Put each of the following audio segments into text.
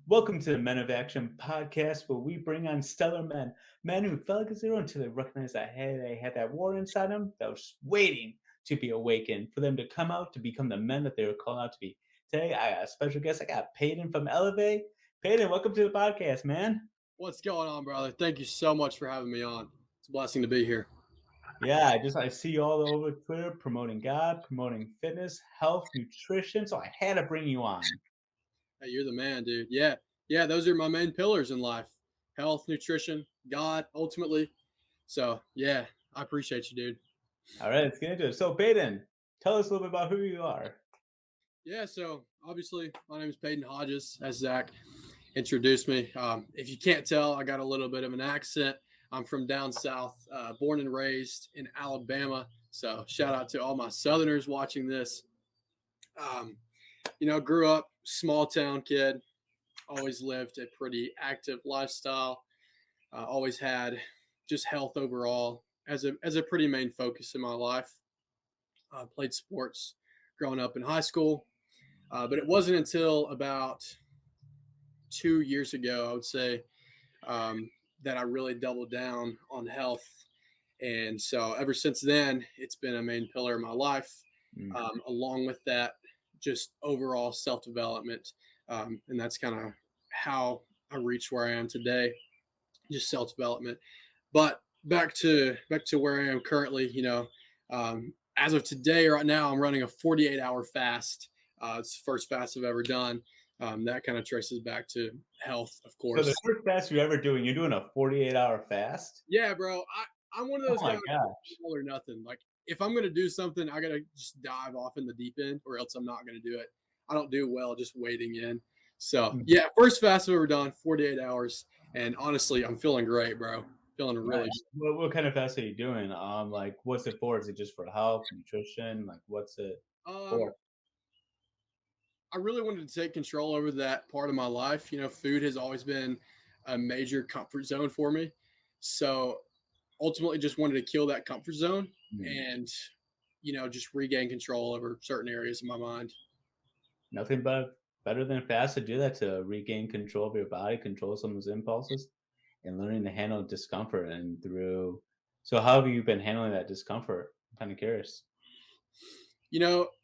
Welcome to the Men of Action podcast, where we bring on stellar men who felt like a zero until they recognized that hey, they had that war inside them that was just waiting to be awakened for them to come out to become the men that they were called out to be. Today, I got a special guest. I got Paden from Elevate. Paden, welcome to the podcast, man. What's going on, brother? Thank you so much for having me on. It's a blessing to be here. Yeah, I see you all over Twitter promoting God, promoting fitness, health, nutrition. So I had to bring you on. Hey, you're the man, dude. Yeah, those are my main pillars in life: health, nutrition, God, ultimately. So, yeah, I appreciate you, dude. All right, let's get into it. So, Paden, tell us a little bit about who you are. Yeah, so obviously, my name is Paden Hodges, as Zach introduced me. If you can't tell, I got a little bit of an accent. I'm from down south, born and raised in Alabama. So, shout out to all my Southerners watching this. Um, grew up small town kid, always lived a pretty active lifestyle. Always had just health overall as a pretty main focus in my life. Played sports growing up in high school, but it wasn't until about 2 years ago, I would say, that I really doubled down on health. And so ever since then, it's been a main pillar of my life. Mm. Along with that, just overall self development, and that's kind of how I reached where I am today. Just self development. But back to where I am currently. As of today, right now, I'm running a 48-hour fast. It's the first fast I've ever done. That kind of traces back to health, of So course. the first fast you're ever doing, you're doing a 48-hour fast? Yeah, bro. I'm one of Oh those my guys, gosh. all or nothing. Like if I'm gonna do something, I gotta just dive off in the deep end, or else I'm not gonna do it. I don't do well just wading in. So Mhm. yeah, first fast I've ever done, 48 hours, and honestly, I'm feeling great, bro. Feeling really. Nice. What kind of fast are you doing? Like what's it for? Is it just for health, nutrition? Like what's it Um, for? I really wanted to take control over that part of my life. Food has always been a major comfort zone for me. So ultimately just wanted to kill that comfort zone Mm. and, just regain control over certain areas of my mind. Nothing but better than fast to do that to regain control of your body, control some of those impulses, and learning to handle discomfort and through so how have you been handling that discomfort? I'm kind of curious.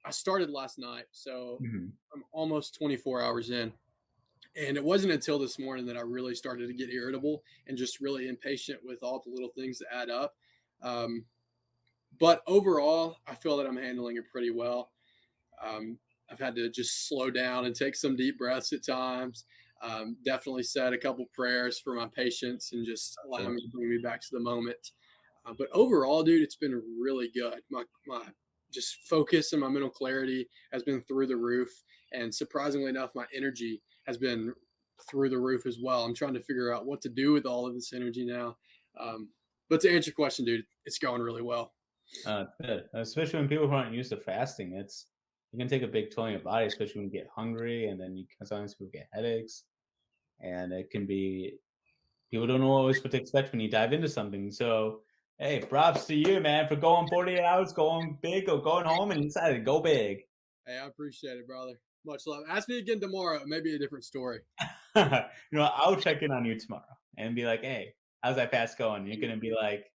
I started last night, so Mhm. I'm almost 24 hours in. And it wasn't until this morning that I really started to get irritable and just really impatient with all the little things that add up. Um, but overall, I feel that I'm handling it pretty well. Um, I've had to just slow down and take some deep breaths at times. Definitely said a couple prayers for my patience and just allow me to bring me back to the moment. But overall, dude, it's been really good. My just focus and my mental clarity has been through the roof, and surprisingly enough, my energy has been through the roof as well. I'm trying to figure out what to do with all of this energy now. But to answer your question, dude, it's going really well. Good. Especially when people who aren't used to fasting, it can take a big toll on your body, especially when you get hungry, and then you sometimes people get headaches, and it can be people don't know always what to expect when you dive into something. So, hey, props to you, man, for going 48 hours, going big, or going home, and you decided to go big. Hey, I appreciate it, brother. Much love. Ask me again tomorrow. Maybe a different story. I'll check in on you tomorrow and be like, hey, how's that fast going? You're gonna be like,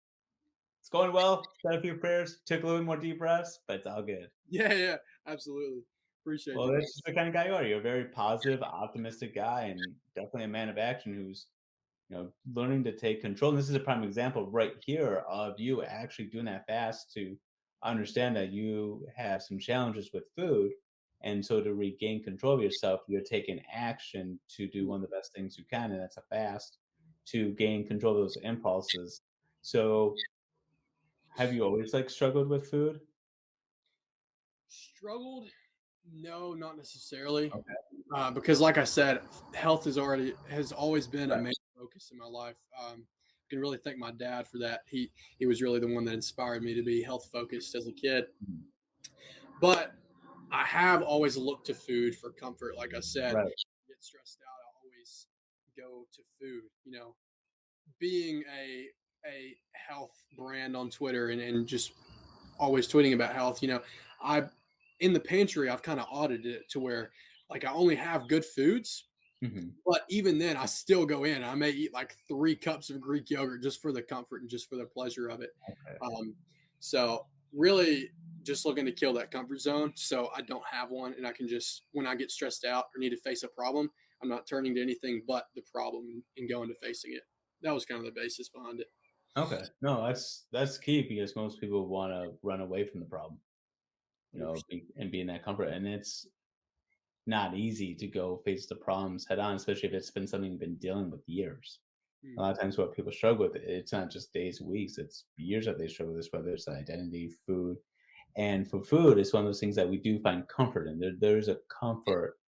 it's going well. Said a few prayers, took a little more deep breaths, but it's all good. Yeah, absolutely. Appreciate Well, you, that's brother. just the kind of guy you are. You're a very positive, optimistic guy, and definitely a man of action who's learning to take control. And this is a prime example right here of you actually doing that fast to understand that you have some challenges with food. And so to regain control of yourself, you're taking action to do one of the best things you can, and that's a fast to gain control of those impulses. So have you always like struggled with food? Struggled? No, not necessarily. Okay. Because, like I said, health has always been a Right. main focus in my life. I can really thank my dad for that. He was really the one that inspired me to be health focused as a kid. Mhm. But I have always looked to food for comfort. Like I said, Right. get stressed out, I always go to food. Being a health brand on Twitter and just always tweeting about health, I in the pantry I've kind of audited it to where like I only have good foods Mhm. But even then, I still go in. I may eat like 3 cups of Greek yogurt just for the comfort and just for the pleasure of it. Okay. Um, so really, just looking to kill that comfort zone, so I don't have one, and I can just when I get stressed out or need to face a problem, I'm not turning to anything but the problem and going to facing it. That was kind of the basis behind it. Okay. No, that's key because most people wanna run away from the problem, be in that comfort, and it's not easy to go face the problems head on, especially if it's been something you've been dealing with years. A 100%. lot of times what people struggle with, it's not just days, weeks, it's years that they struggle with this, whether it's identity, food. And for food, it's one of those things that we do find comfort in. There's a comfort,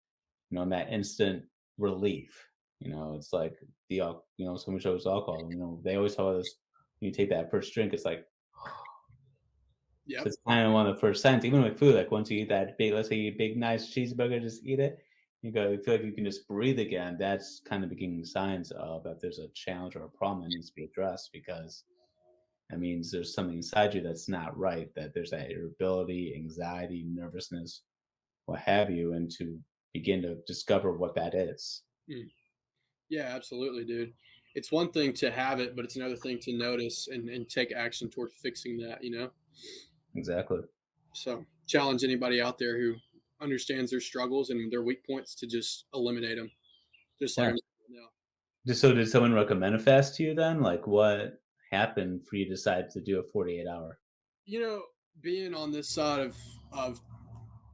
in that instant relief. It's like someone shows alcohol, they always tell us when you take that first drink, it's like Yep. it's kind of one of the first signs, even with food. Like once you eat that big, let's say you eat a big, nice cheeseburger, just eat it. You feel like you can just breathe again. That's kind of beginning signs of that there's a challenge or a problem that needs to be addressed because that means there's something inside you that's not right. That there's that irritability, anxiety, nervousness, what have you, and to begin to discover what that is. Mm. Yeah, absolutely, dude. It's one thing to have it, but it's another thing to notice and take action toward fixing that. Exactly. So challenge anybody out there who understands their struggles and their weak points to just eliminate them, just like Yeah. I'm saying now. Just so did someone recommend a fast to you then? Like what happened for you to decide to do a 48 hour? You know, being on this side of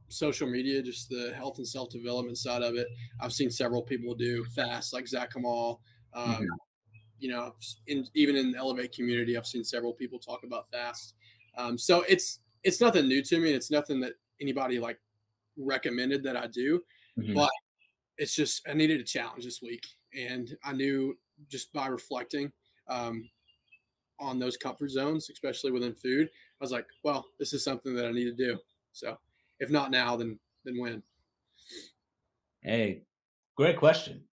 social media, just the health and self development side of it, I've seen several people do fast, like Zach Kamal. Um, Mhm. even in the Elevate community, I've seen several people talk about fast. So it's nothing new to me. It's nothing that anybody like recommended that I do, Mhm. but it's just I needed a challenge this week, and I knew just by reflecting um, on those comfort zones, especially within food, I was like, well, this is something that I need to do. So if not now, then when? Hey, great question.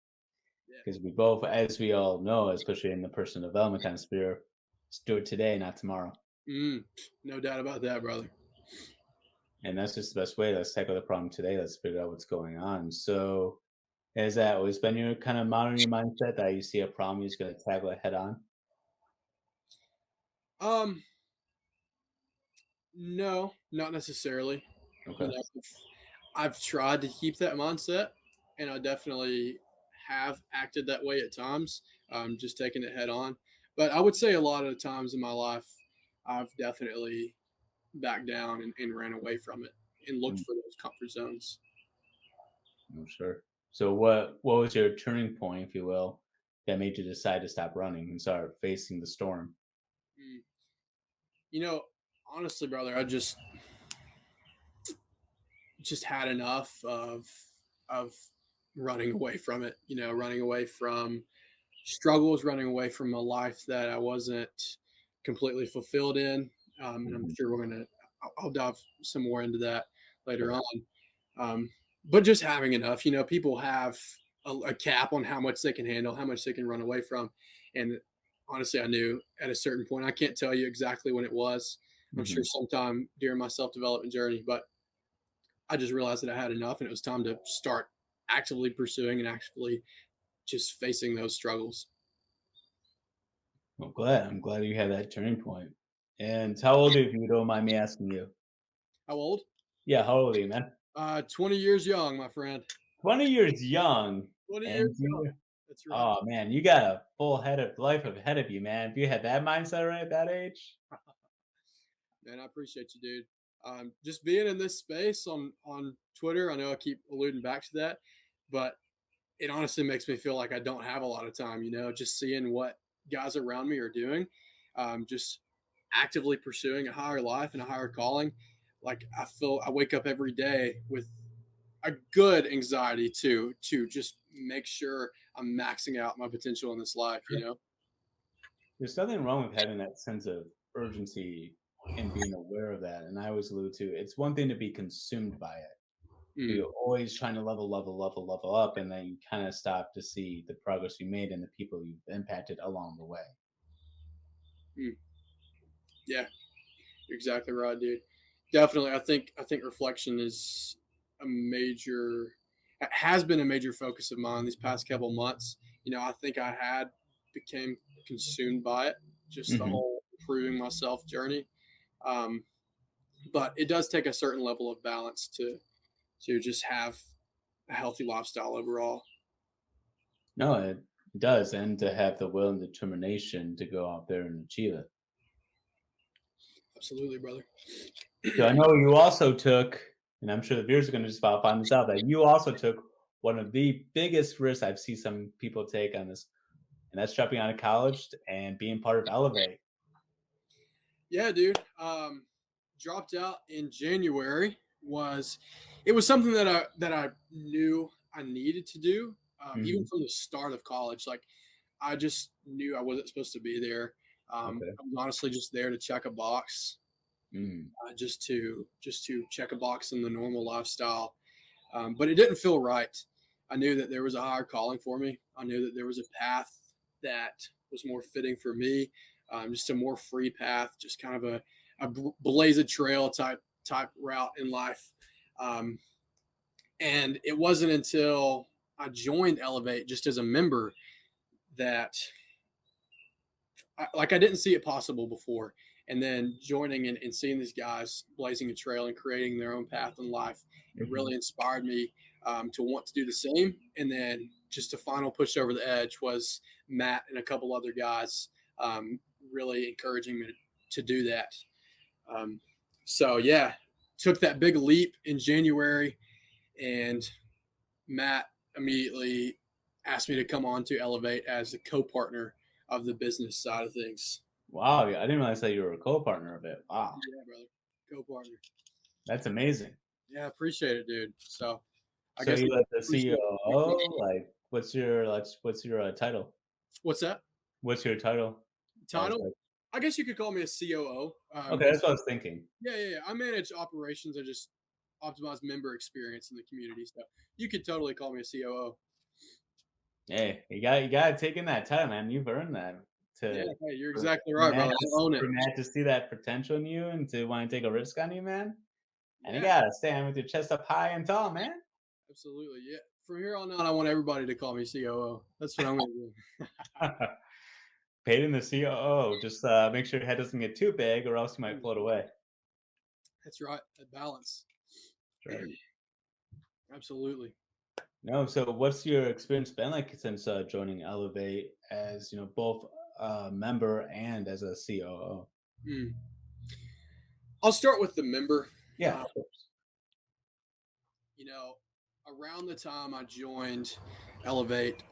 Yeah. Because we both, as we all know, especially in the personal development kind of sphere, let's do it today, not tomorrow. Mm, no doubt about that, brother. And that's just the best way. Let's tackle the problem today. Let's figure out what's going on. So, has that always been your kind of modern your mindset that you see a problem, you're just going to tackle it head on? Um, no, not necessarily. You Okay. know, I've tried to keep that mindset, and I definitely have acted that way at times, just taking it head on. But I would say a lot of the times in my life, I've definitely backed down and ran away from it and looked Mm, for those comfort zones. I'm sure. So, what was your turning point, if you will, that made you decide to stop running and start facing the storm? Mm. You know, honestly, brother, I just had enough of running away from it. Running away from struggles, running away from a life that I wasn't completely fulfilled in. And I'm Mhm. sure I'll dive some more into that later Sure. on. But just having enough, people have a cap on how much they can handle, how much they can run away from. And honestly, I knew at a certain point, I can't tell you exactly when it was. I'm sure Mhm. sometime during my self development journey, but I just realized that I had enough and it was time to start actively pursuing and actually just facing those struggles. I'm glad. I'm glad you had that turning point. And how old are you, if you don't mind me asking you? How old? Yeah, how old are you, man? 20 years young, my friend. 20 years young, 20 years and young. you That's right. oh, man, you got a full head of life ahead of you, man. If you had that mindset right at that age, Man, I appreciate you, dude. Just being in this space on Twitter, I know I keep alluding back to that, but it honestly makes me feel like I don't have a lot of time. Just seeing what guys around me are doing, just actively pursuing a higher life and a higher calling. Like I wake up every day with a good anxiety to just make sure I'm maxing out my potential in this life. sure. There's nothing wrong with having that sense of urgency and being aware of that, and I always allude to it's one thing to be consumed by it. Mm, You're always trying to level, level, level, level up, and then you kinda stop to see the progress you made and the people you've impacted along the way. mm. Yeah, you're exactly right, dude. Definitely, I think reflection is a major. has been a major focus of mine these past couple months. I think I had became consumed by it, just the Hmm. whole improving myself journey. Um, but it does take a certain level of balance to just have a healthy lifestyle overall. No, it does, and to have the will and determination to go out there and achieve it. Absolutely, brother. So I know you also took, and I'm sure the viewers are going to just about find this out, that you also took one of the biggest risks I've seen some people take on this, and that's dropping out of college and being part of Elevate. Yeah, dude. Dropped out in January. It was something that I knew I needed to do, even Hmm. from the start of college. Like I just knew I wasn't supposed to be there. Okay. I was honestly just there to check a box, Mm. just to check a box in the normal lifestyle. But it didn't feel right. I knew that there was a higher calling for me. I knew that there was a path that was more fitting for me, just a more free path, just kind of a blaze a trail type route in life. Um, and it wasn't until I joined Elevate just as a member that I didn't see it possible before. And then joining and seeing these guys blazing a trail and creating their own path in life, it Mhm. really inspired me to want to do the same. And then just a final push over the edge was Matt and a couple other guys really encouraging me to do that. Um, so yeah, took that big leap in January, and Matt immediately asked me to come on to Elevate as a co-partner of the business side of things. Wow, yeah, I didn't realize that you were a co-partner of it. Wow, Yeah, brother. Co-partner. that's amazing. Yeah, appreciate it, dude. So I So guess you I like the appreciate COO? Like, what's your title? what's that What's your title? As title? like, I guess you could call me a COO. okay, Just that's what I was thinking. yeah. I manage operations. I just optimize member experience in the community. So you could totally call me a COO. Hey, you got to take in that title, man. You've earned that Yeah, to hey, you're for exactly for right, Matt brother. to I own it. for Matt to see that potential in you and to want to take a risk on you, man. And you Yeah, gotta stand with your chest up high and tall, man. absolutely. Yeah. From here on out, I want everybody to call me COO. That's what I'm going to do. Paid in the COO. Just make sure your head doesn't get too big, or else you might float away. That's right. A balance. That's right. Absolutely. No, so what's your experience been like since joining Elevate as both a member and as a COO? Mm. I'll start with the member. Yeah, Uh, of course. you know, around the time I joined Elevate,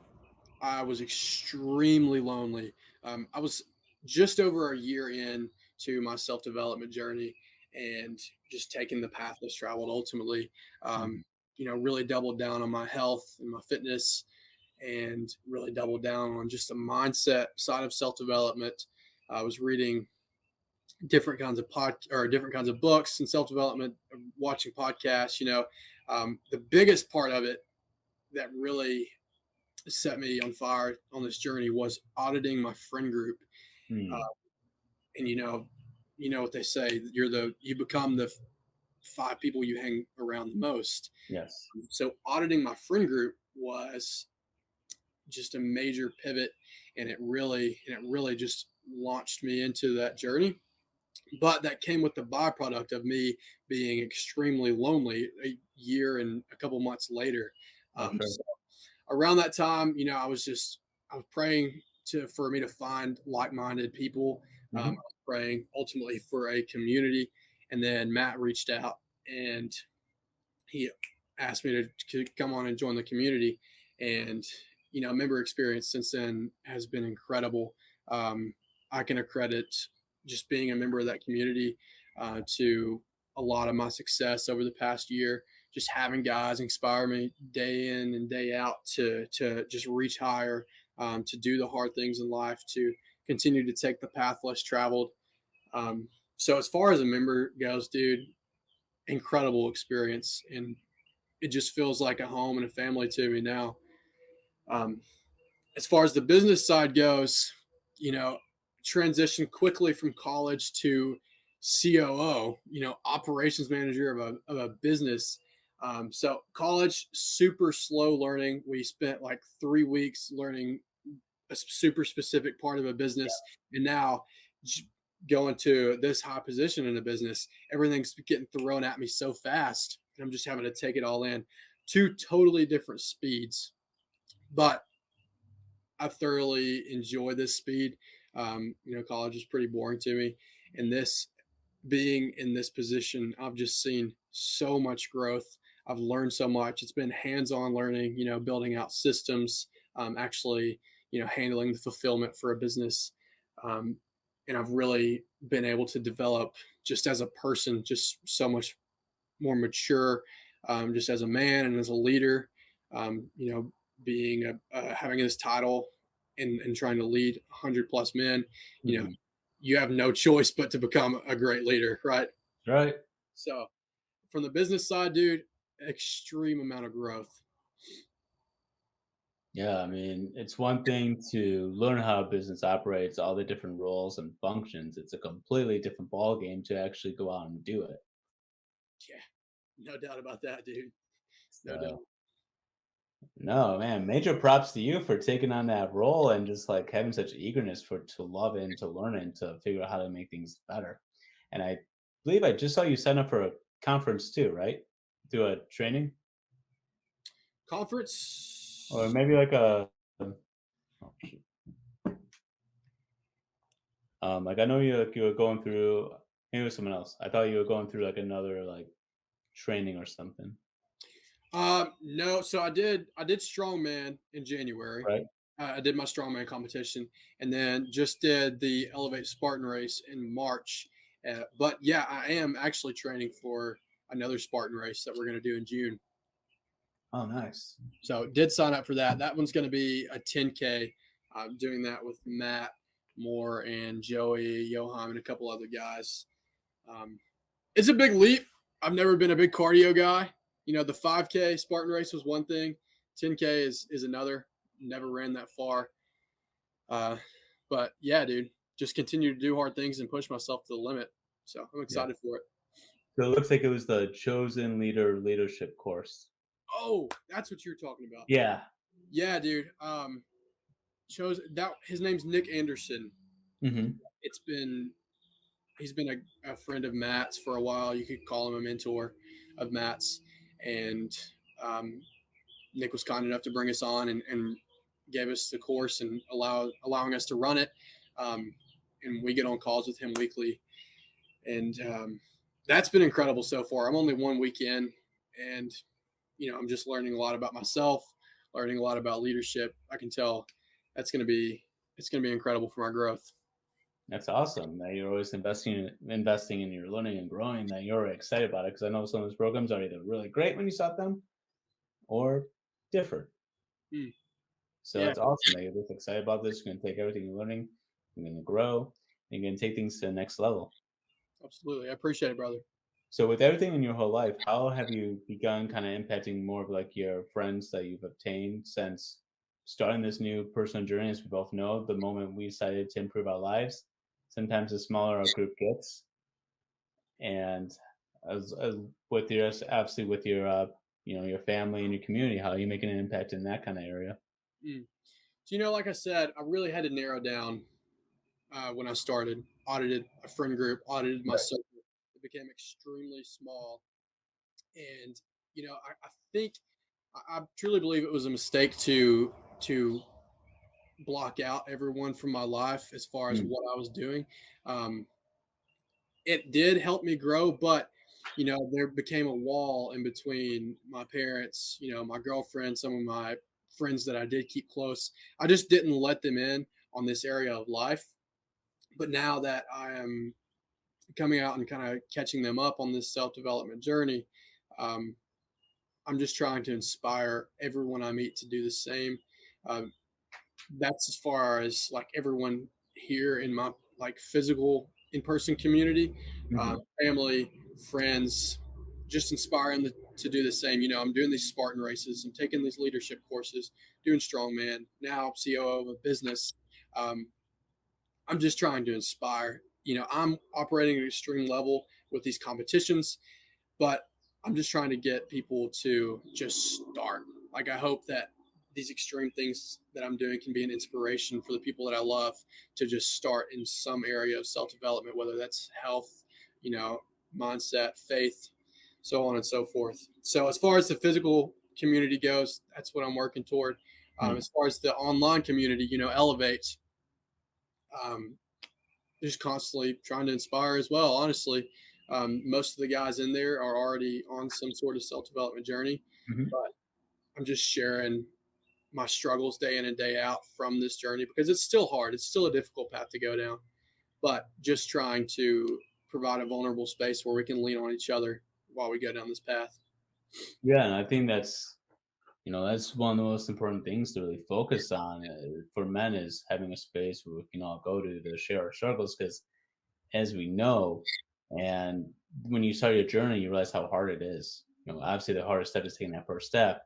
I was extremely lonely. I was just over a year in to my self development journey and just taking the path less traveled ultimately. Um, Mhm. really doubled down on my health and my fitness and really doubled down on just the mindset side of self development. I was reading different kinds of different kinds of books and self development, watching podcasts. The biggest part of it that really set me on fire on this journey was auditing my friend group. Uh, Mm, and you know what they say: you become the five people you hang around the most. yes, So auditing my friend group was just a major pivot, and it really just launched me into that journey. But that came with the byproduct of me being extremely lonely a year and a couple months later. oh sure. So around that time, I was praying for me to find like-minded people. I Hmm. was praying ultimately for a community, and then Matt reached out and he asked me to come on and join the community. And member experience since then has been incredible. Um, I can accredit just being a member of that community to a lot of my success over the past year. Just having guys inspire me day in and day out to just reach higher, to do the hard things in life, to continue to take the path less traveled. Um, so as far as a member goes, dude, incredible experience, and it just feels like a home and a family to me now. Um, as far as the business side goes, you know, transition quickly from college to COO, operations manager of a business. So college, super slow learning. We spent like 3 weeks learning a super specific part of a business, and now going to this high position in a business, everything's getting thrown at me so fast, and I'm just having to take it all in. Two totally different speeds, but I thoroughly enjoy this speed. College is pretty boring to me, and this being in this position, I've just seen so much growth. I've learned so much. It's been hands-on learning, building out systems, actually, handling the fulfillment for a business. Um, and I've really been able to develop just as a person, just so much more mature, just as a man and as a leader. Being having this title and trying to lead 100 plus men, you know, Mhm. you have no choice but to become a great leader, right? Right. So from the business side, dude, extreme amount of growth. Yeah, I mean, it's one thing to learn how a business operates, all the different roles and functions. It's a completely different ballgame to actually go out and do it. Yeah, no doubt about that, dude. No doubt. So, no, man, major props to you for taking on that role and just like having such eagerness for to love it and to learn it and to figure out how to make things better. And I believe I just saw you sign up for a conference too, right? Do a training or Conference. maybe like a oh, shoot. Like I know you were going through maybe it was someone else. I thought you were going through like another like training or something, No, so I did strongman in January. right? I did my strongman competition, and then just did the Elevate Spartan race in March. But yeah, I am actually training for another Spartan race that we're going to do in June. Oh, nice. So did sign up for that. That one's going to be a 10K. I'm doing that with Matt Moore and Joey Johan and a couple other guys. Um, it's a big leap. I've never been a big cardio guy. The 5K Spartan race was one thing. 10K is another. Never ran that far. Uh, but yeah, dude, just continue to do hard things and push myself to the limit. So I'm Yeah. excited for it. So it looks like it was the Chosen Leader leadership course. Oh, that's what you're talking about. Yeah. Yeah, dude. Chose that his name's Nick Anderson. Mhm. It's been he's been a friend of Matt's for a while. You could call him a mentor of Matt's, and um, Nick was kind enough to bring us on and gave us the course and allowing us to run it. Um, and we get on calls with him weekly, and that's been incredible so far. I'm only 1 week in, and I'm just learning a lot about myself, learning a lot about leadership. I can tell that's going to be it's going to be incredible for my growth. That's awesome that you're always investing in your learning and growing, that you're excited about it. Because I know some of those programs are either really great when you start them or different. Mm, So yeah, it's awesome that you're just excited about this. You're gonna take everything you're learning, you're gonna grow, and you're gonna take things to the next level. absolutely. I appreciate it, brother. So with everything in your whole life, how have you begun kind of impacting more of like your friends that you've obtained since starting this new personal journey? As we both know, the moment we decided to improve our lives, sometimes the smaller our group gets, and as with your obviously with your your family and your community, how are you making an impact in that kind of area? Mm. So, like I said, I really had to narrow down when I started. Audited a friend group, audited my Right. circle. It became extremely small, and I think I truly believe it was a mistake to block out everyone from my life as far as Mm, what I was doing. Um, it did help me grow, but there became a wall in between my parents, my girlfriend, some of my friends that I did keep close. I just didn't let them in on this area of life. But now that I am coming out and kind of catching them up on this self development journey, um, I'm just trying to inspire everyone I meet to do the same. Um, that's as far as like everyone here in my like physical in-person community, mhm. family, friends, just inspiring to do the same. I'm doing these Spartan races, I'm taking these leadership courses, doing strongman, now COO of a business. um, I'm just trying to inspire. I'm operating at an extreme level with these competitions, but I'm just trying to get people to just start. Like, I hope that these extreme things that I'm doing can be an inspiration for the people that I love to just start in some area of self development, whether that's health, you know, mindset, faith, so on and so forth. So, as far as the physical community goes, that's what I'm working toward. Hmm. As far as the online community, Elevate, um, just constantly trying to inspire as well. Honestly, most of the guys in there are already on some sort of self development journey, Hmm. but I'm just sharing my struggles day in and day out from this journey because it's still hard. It's still a difficult path to go down, but just trying to provide a vulnerable space where we can lean on each other while we go down this path. Yeah, and I think that's one of the most important things to really focus on for men is having a space where we can all go to share our struggles. Because as we know, and when you start your journey, you realize how hard it is. Obviously, the hardest step is taking that first step,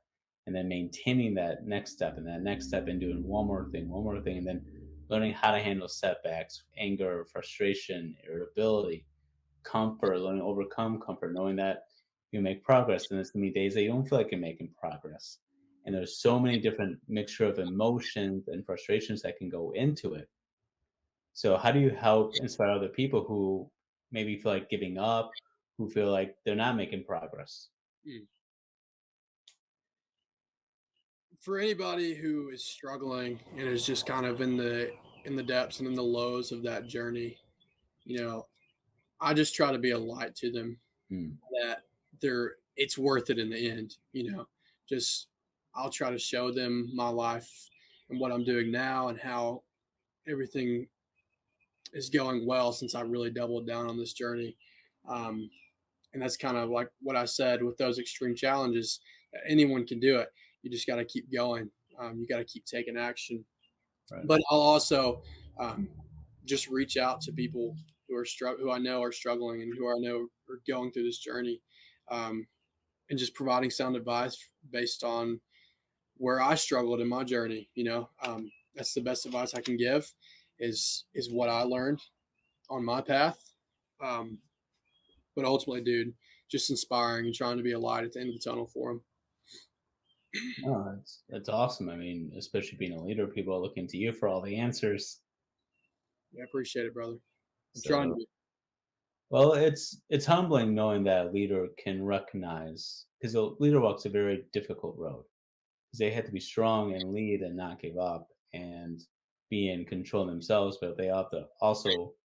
and then maintaining that next step, and that next step, and doing one more thing, and then learning how to handle setbacks, anger, frustration, irritability, comfort, learning to overcome comfort, knowing that you make progress, and there's gonna be days that you don't feel like you're making progress. And there's so many different mixture of emotions and frustrations that can go into it. So how do you help inspire other people who maybe feel like giving up, who feel like they're not making progress? Mm. For anybody who is struggling and is just kind of in the depths and in the lows of that journey, you know, I just try to be a light to them Mm, that it's worth it in the end, Just I'll try to show them my life and what I'm doing now and how everything is going well since I really doubled down on this journey. Um, and that's kind of like what I said with those extreme challenges. Anyone can do it. You just got to keep going. You got to keep taking action. right. But I'll also um, just reach out to people who I know are struggling and who I know are going through this journey, um, and just providing sound advice based on where I struggled in my journey. That's the best advice I can give. Is what I learned on my path. Um, but ultimately, dude, just inspiring and trying to be a light at the end of the tunnel for them. No, that's awesome. I mean, especially being a leader, people are looking to you for all the answers. Yeah, I appreciate it, brother. I'm trying to So be. well, it's humbling knowing that a leader can recognize because a leader walks a very difficult road. 'Cause they have to be strong and lead and not give up and be in control themselves, but they have to also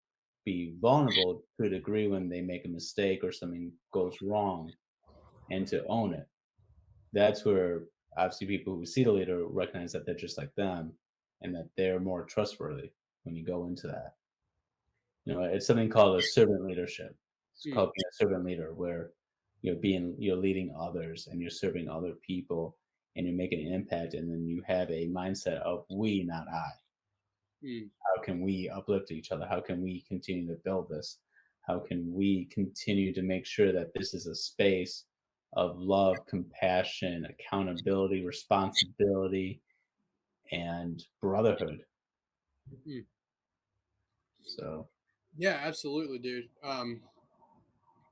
be vulnerable to a degree when they make a mistake or something goes wrong and to own it. That's where obviously people who see the leader recognize that they're just like them and that they're more trustworthy when you go into that. It's something called a servant leadership. It's Mm, called being a servant leader where you're leading others and you're serving other people and you're making an impact and then you have a mindset of we, not I. mm, How can we uplift each other? How can we continue to build this? How can we continue to make sure that this is a space of love, compassion, accountability, responsibility, and brotherhood? mm. So, Yeah, absolutely, dude.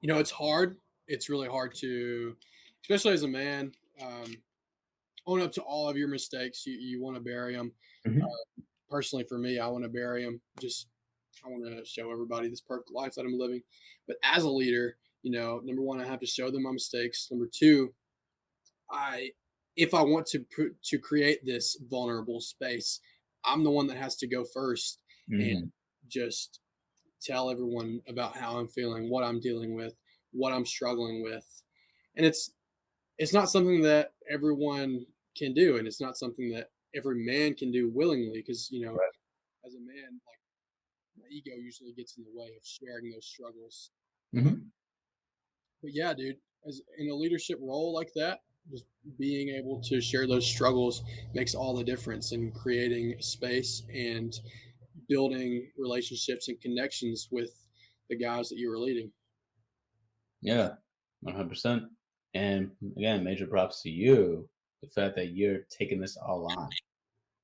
It's hard. It's really hard to, especially as a man, own up to all of your mistakes. You want to bury them. mhm, Personally, for me, I want to bury them. Just I want to show everybody this perfect life that I'm living. But as a leader, number one, I have to show them my mistakes. Number two, I if I want to create this vulnerable space, I'm the one that has to go first and mhm. just tell everyone about how I'm feeling, what I'm dealing with, what I'm struggling with. And it's not something that everyone can do, and it's not something that every man can do willingly because, Right. as a man, like my ego usually gets in the way of sharing those struggles. Mhm. But yeah, dude, as in a leadership role like that, just being able to share those struggles makes all the difference in creating space and building relationships and connections with the guys that you were leading. Yeah, 100%. And again, major props to you, the fact that you're taking this all on,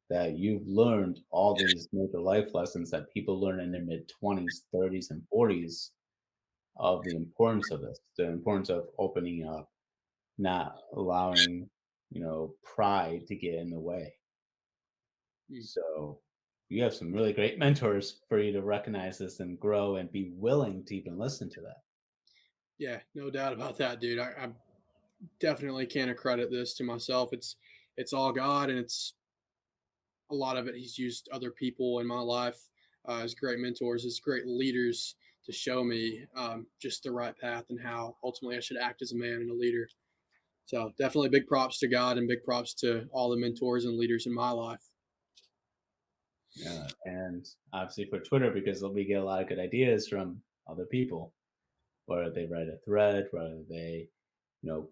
that you've learned all these major life lessons that people learn in their mid 20s, 30s, and 40s. of the importance of this, the importance of opening up, not allowing, pride to get in the way. Mm. So you have some really great mentors for you to recognize this and grow and be willing to even listen to that. Yeah, no doubt about that, dude. I definitely can't accredit this to myself. It's all God, and it's a lot of it. He's used other people in my life as great mentors, as great leaders to show me just the right path and how ultimately I should act as a man and a leader. So definitely big props to God and big props to all the mentors and leaders in my life. Yeah, and obviously for Twitter, because we get a lot of good ideas from other people, whether they write a thread, whether they,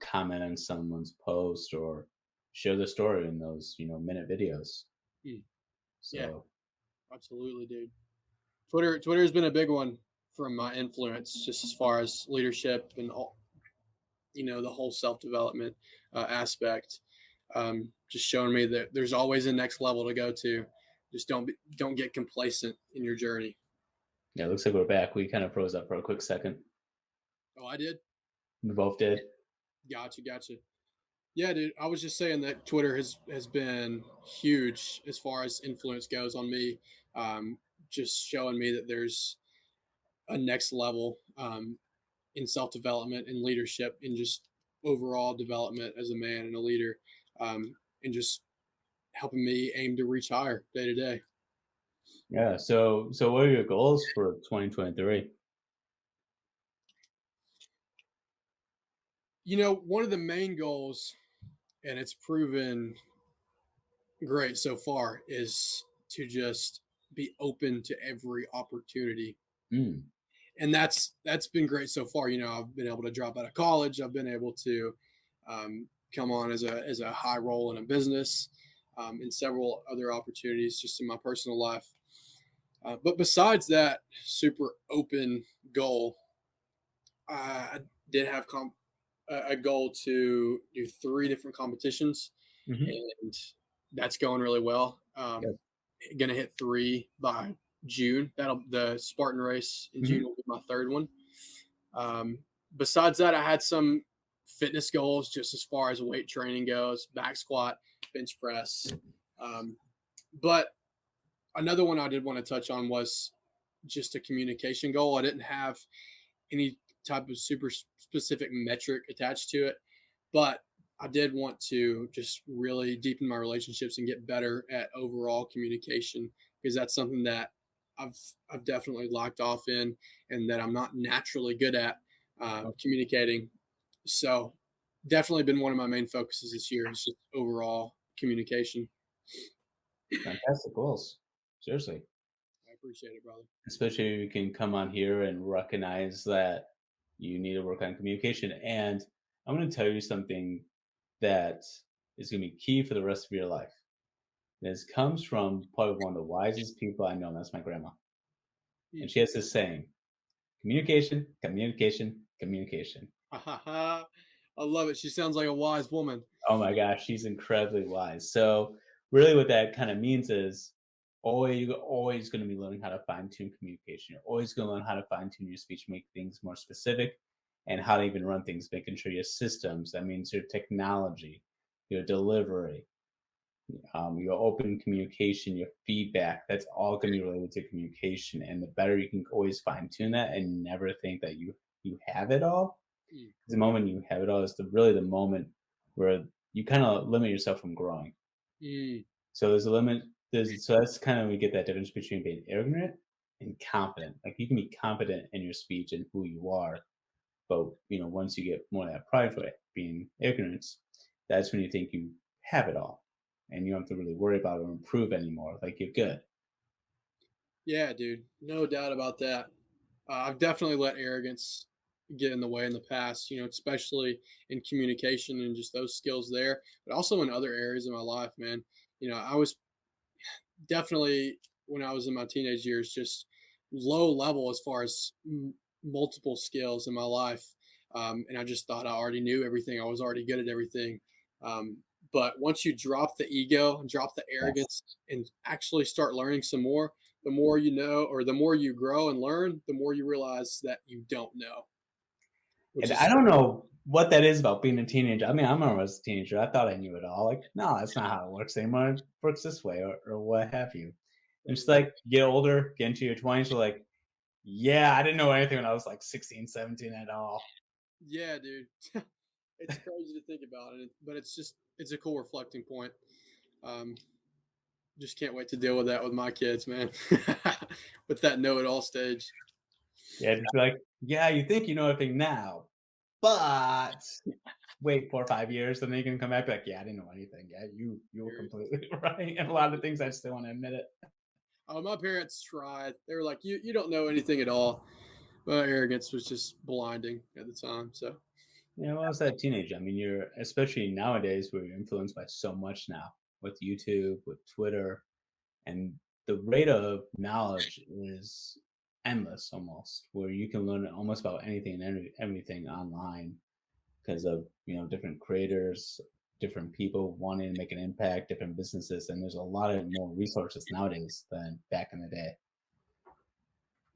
comment on someone's post or share the story in those, minute videos. Mm, yeah, So absolutely, dude. Twitter has been a big one from my influence, just as far as leadership and all, the whole self development aspect. Just showing me that there's always a next level to go to. Just don't get complacent in your journey. yeah, it looks like we're back. We kind of froze up for a quick second. Oh, I did. We both did. Gotcha, gotcha. Yeah, dude. I was just saying that Twitter has been huge as far as influence goes on me. Um, just showing me that there's a next level in self development and leadership and just overall development as a man and a leader, and just helping me aim to reach higher day to day. Yeah. So what are your goals for 2023? One of the main goals, and it's proven great so far, is to just be open to every opportunity. Mm, And that's been great so far. I've been able to drop out of college. I've been able to come on as a high role in a business, and several other opportunities just in my personal life. But besides that super open goal, I did have a goal to do three different competitions, hmm. and that's going really well. Good. Gonna hit three by June. That'll the Spartan race in June Hmm. will be my third one. Um, Besides that, I had some fitness goals just as far as weight training goes, back squat, bench press. Um, but another one I did want to touch on was just a communication goal. I didn't have any type of super specific metric attached to it, but I did want to just really deepen my relationships and get better at overall communication, because that's something that I've I've definitely locked off in, and that I'm not naturally good at communicating. So definitely been one of my main focuses this year is just overall communication. Fantastic goals. Seriously. I appreciate it, brother. Especially if you can come on here and recognize that you need to work on communication. And I'm going to tell you something that is going to be key for the rest of your life. This comes from probably one of the wisest people I know, and that's my grandma. Hmm. And she has this saying: communication, communication, communication. I love it. She sounds like a wise woman. Oh my gosh, she's incredibly wise. So really what that kind of means is you're always going to be learning how to fine tune communication. You're always going to learn how to fine tune your speech, make things more specific, and how to even run things, making sure your systems, that means your technology, your delivery, your open communication, your feedback, that's all going to be related to communication. And the better you can always fine tune that and never think that you have it all. Mm, The moment you have it all is really the moment where you kind of limit yourself from growing. mm, So there's a limit. So that's kind of we get that difference between being ignorant and confident. Like you can be confident in your speech and who you are, but once you get more of that pride for it, being ignorance, that's when you think you have it all, and you don't have to really worry about it or improve anymore. Like you're good. yeah, dude. No doubt about that. I've definitely let arrogance get in the way in the past, especially in communication and just those skills there, but also in other areas of my life, man. I was definitely, when I was in my teenage years, just low level as far as multiple skills in my life. And I just thought I already knew everything. I was already good at everything. Um, but once you drop the ego and drop the Yes. arrogance and actually start learning some more, the more you know, or the more you grow and learn, the more you realize that you don't know, which And I is don't know what that is about being a teenager. I mean, I remember as a teenager, I thought I knew it all. Like, no, that's not how it works anymore. It works this way, or what have you. And just like get older, get into your 20s, you're like, yeah, I didn't know anything when I was like 16, 17 at all. yeah, dude. It's crazy to think about it, but it's a cool reflecting point. Um, just can't wait to deal with that with my kids, man. With that know-it-all stage. Yeah, just be like, yeah, you think you know everything now, but wait 4 or 5 years, and then you can come back like, yeah, I didn't know anything. Yeah, you were completely right. And a lot of things I just don't want to admit it. Oh, my parents tried. They were like, "You don't know anything at all." My arrogance was just blinding at the time. So You know, I was that teenager. I mean, you're especially nowadays where you're influenced by so much now with YouTube, with Twitter, and the rate of knowledge is endless almost, where you can learn almost about anything and everything online because of different creators, different people wanting to make an impact, different businesses, and there's a lot of more resources nowadays than back in the day.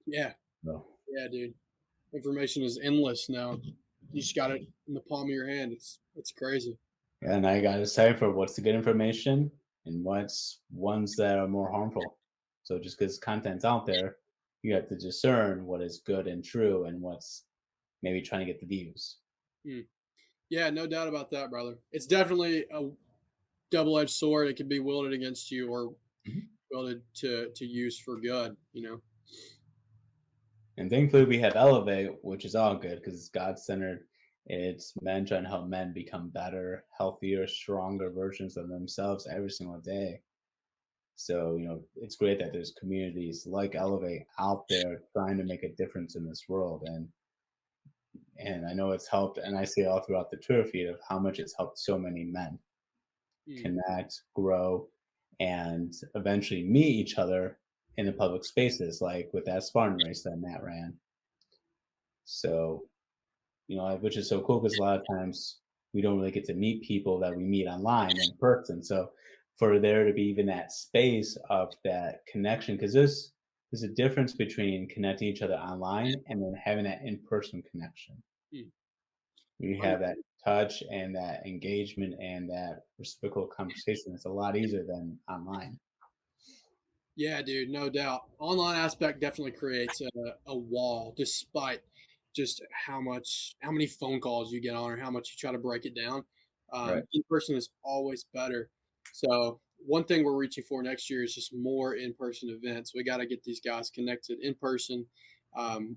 yeah, So, yeah, dude. Information is endless now. You just got it in the palm of your hand. It's crazy. and I got to decipher what's the good information and what's ones that are more harmful. So just because content's out there, you have to discern what is good and true and what's maybe trying to get the views. Hmm. Yeah, no doubt about that, brother. It's definitely a double-edged sword. It can be wielded against you or Mhm. wielded to use for good. You know. And thankfully, we have Elevate, which is all good because it's God centered. It's men trying to help men become better, healthier, stronger versions of themselves every single day. So, it's great that there's communities like Elevate out there trying to make a difference in this world. And I know it's helped, and I see all throughout the Twitter feed of how much it's helped so many men Hmm. connect, grow, and eventually meet each other in the public spaces, like with that Spartan race that Matt ran. So, which is so cool because a lot of times we don't really get to meet people that we meet online in person. So for there to be even that space of that connection, because there's a difference between connecting each other online and then having that in-person connection. Hmm. We have that touch and that engagement and that reciprocal conversation. It's a lot easier than online. Yeah, dude, no doubt. Online aspect definitely creates a wall, despite just how many phone calls you get on, or how much you try to break it down. Right. In person is always better. So one thing we're reaching for next year is just more in person events. We got to get these guys connected in person, and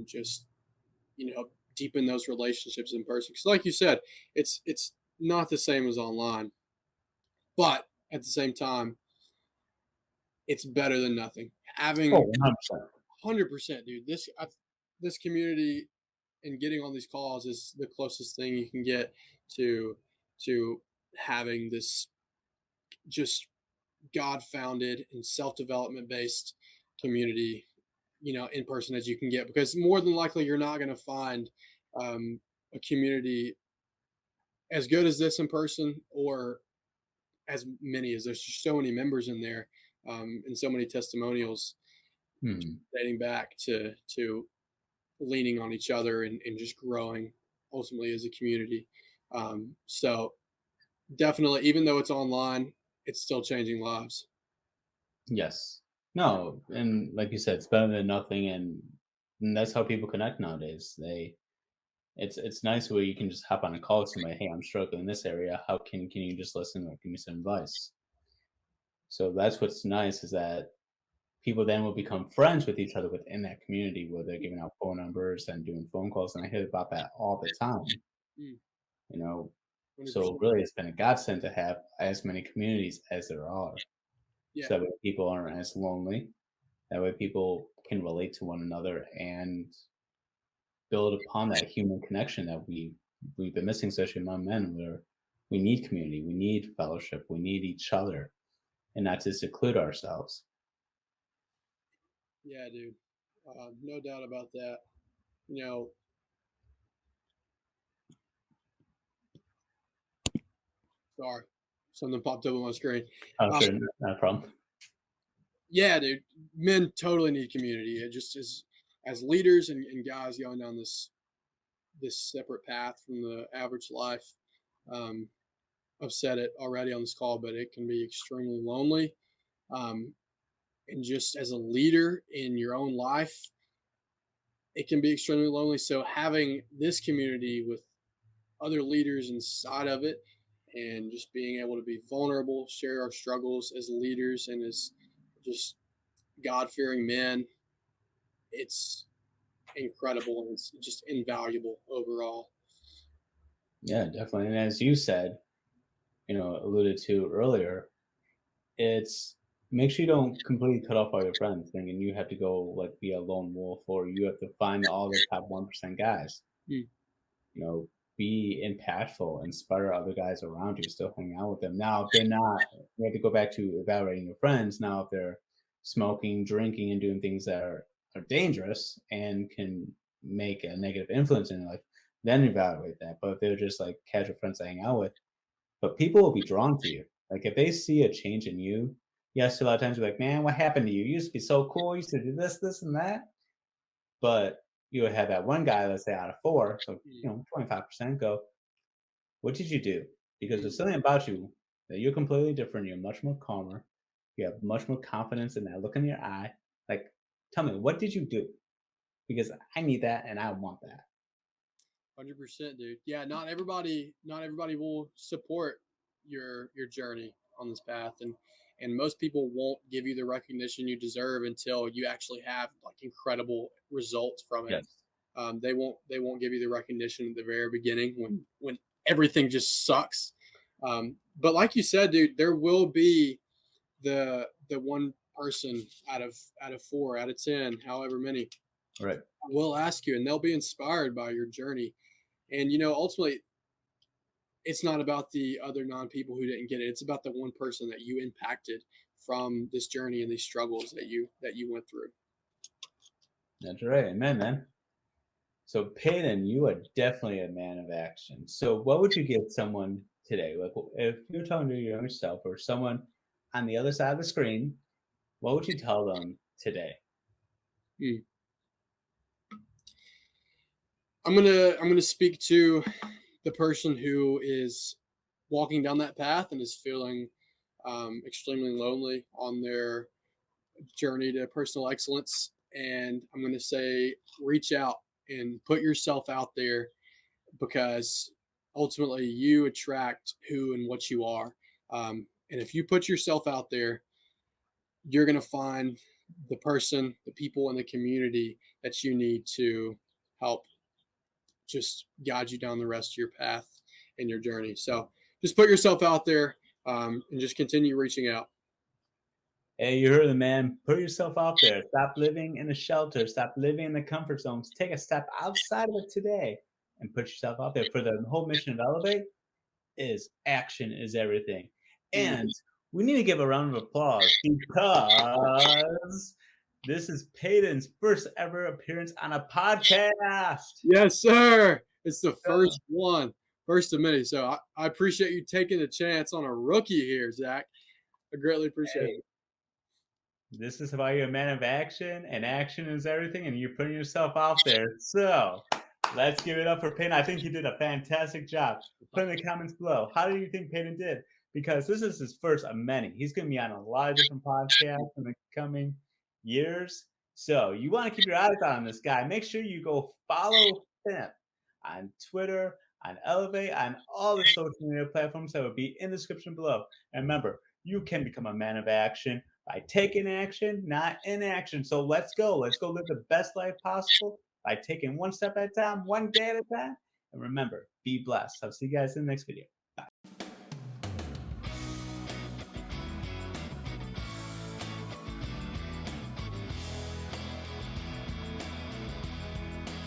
just deepen those relationships in person. Because, like you said, it's not the same as online, but at the same time, it's better than nothing. Oh, Having 100%. 100%, dude. This community and getting on these calls is the closest thing you can get to to having this just God founded and self development based community, in person as you can get. Because more than likely, you're not going to find a community as good as this in person, or as many as there's just so many members in there, and so many testimonials Hmm. dating back to leaning on each other, and just growing ultimately as a community. So definitely, even though it's online, it's still changing lives. Yes. No, and like you said, it's better than nothing, and that's how people connect nowadays. It's nice where you can just hop on a call with somebody. Hey, I'm struggling in this area. How can you just listen or give me some advice? So that's what's nice is that people then will become friends with each other within that community where they're giving out phone numbers and doing phone calls. And I hear about that all the time. Mm, You know, 100%. so really it's been a godsend to have as many communities as there are. Yeah, So that way people aren't as lonely. That way people can relate to one another and build upon that human connection that we've been missing, especially among men, where we need community, we need fellowship, we need each other, and not to seclude ourselves. yeah, dude. No doubt about that. You know, sorry, something popped up on my screen. Oh, Uh, sure, not a problem. Yeah, dude. Men totally need community. It just as leaders and guys going down this separate path from the average life. Um, I've said it already on this call, but it can be extremely lonely. Um, and just as a leader in your own life, it can be extremely lonely. So having this community with other leaders inside of it and just being able to be vulnerable, share our struggles as leaders and as just God fearing men, it's incredible and it's just invaluable overall. Yeah, definitely. And as you said, alluded to earlier, it's make sure you don't completely cut off all your friends thinking you have to go like be a lone wolf or you have to find all the top 1% guys. Mm, You know, be impactful, inspire other guys around you, still hang out with them. Now, if they're not, you have to go back to evaluating your friends. Now, if they're smoking, drinking, and doing things that are dangerous and can make a negative influence in your life, then evaluate that. But if they're just like casual friends to hang out with, but people will be drawn to you. Like if they see a change in you, yes, a lot of times you're like, man, what happened to you? You used to be so cool. You used to do this, this, and that. But you would have that one guy, let's say out of four, so mm, 25% go, what did you do? Because there's mm. something about you that you're completely different. You're much more calmer. You have much more confidence in that look in your eye. Like, tell me, what did you do? Because I need that and I want that. 100%, dude. Yeah, not everybody will support your journey on this path, and most people won't give you the recognition you deserve until you actually have like incredible results from it. Yes. They won't give you the recognition at the very beginning when everything just sucks. But like you said, dude, there will be the one person out of four, out of 10, however many, Right. will ask you, and they'll be inspired by your journey. And ultimately, it's not about the other non-people who didn't get it. It's about the one person that you impacted from this journey and these struggles that you went through. That's right. Amen, man. So, Peyton, you are definitely a man of action. So, what would you give someone today? Like, if you're talking to your younger self or someone on the other side of the screen, what would you tell them today? Mm. I'm gonna speak to the person who is walking down that path and is feeling extremely lonely on their journey to personal excellence. And I'm going to say, reach out and put yourself out there, because ultimately you attract who and what you are. And if you put yourself out there, you're going to find the person, the people in the community that you need to help just guide you down the rest of your path and your journey. So just put yourself out there, and just continue reaching out. Hey, you heard the man. Put yourself out there. Stop living in a shelter. Stop living in the comfort zones. Take a step outside of it today and put yourself out there. For the whole mission of Elevate is action is everything. Mm. And we need to give a round of applause because this is Peyton's first ever appearance on a podcast. Yes, sir. It's the So, first one, first of many. So I appreciate you taking a chance on a rookie here, Zach. I greatly appreciate hey, it. this is about you're a man of action, and action is everything, and you're putting yourself out there. So let's give it up for Peyton. I think he did a fantastic job. Put in the comments below. How do you think Peyton did? Because this is his first of many. He's going to be on a lot of different podcasts in the coming years. So you want to keep your eyes on this guy. Make sure you go follow him on Twitter, on Elevate, on all the social media platforms that will be in the description below. And remember, you can become a man of action by taking action, not inaction. So let's go. Let's go live the best life possible by taking one step at a time, one day at a time. And remember, be blessed. I'll see you guys in the next video.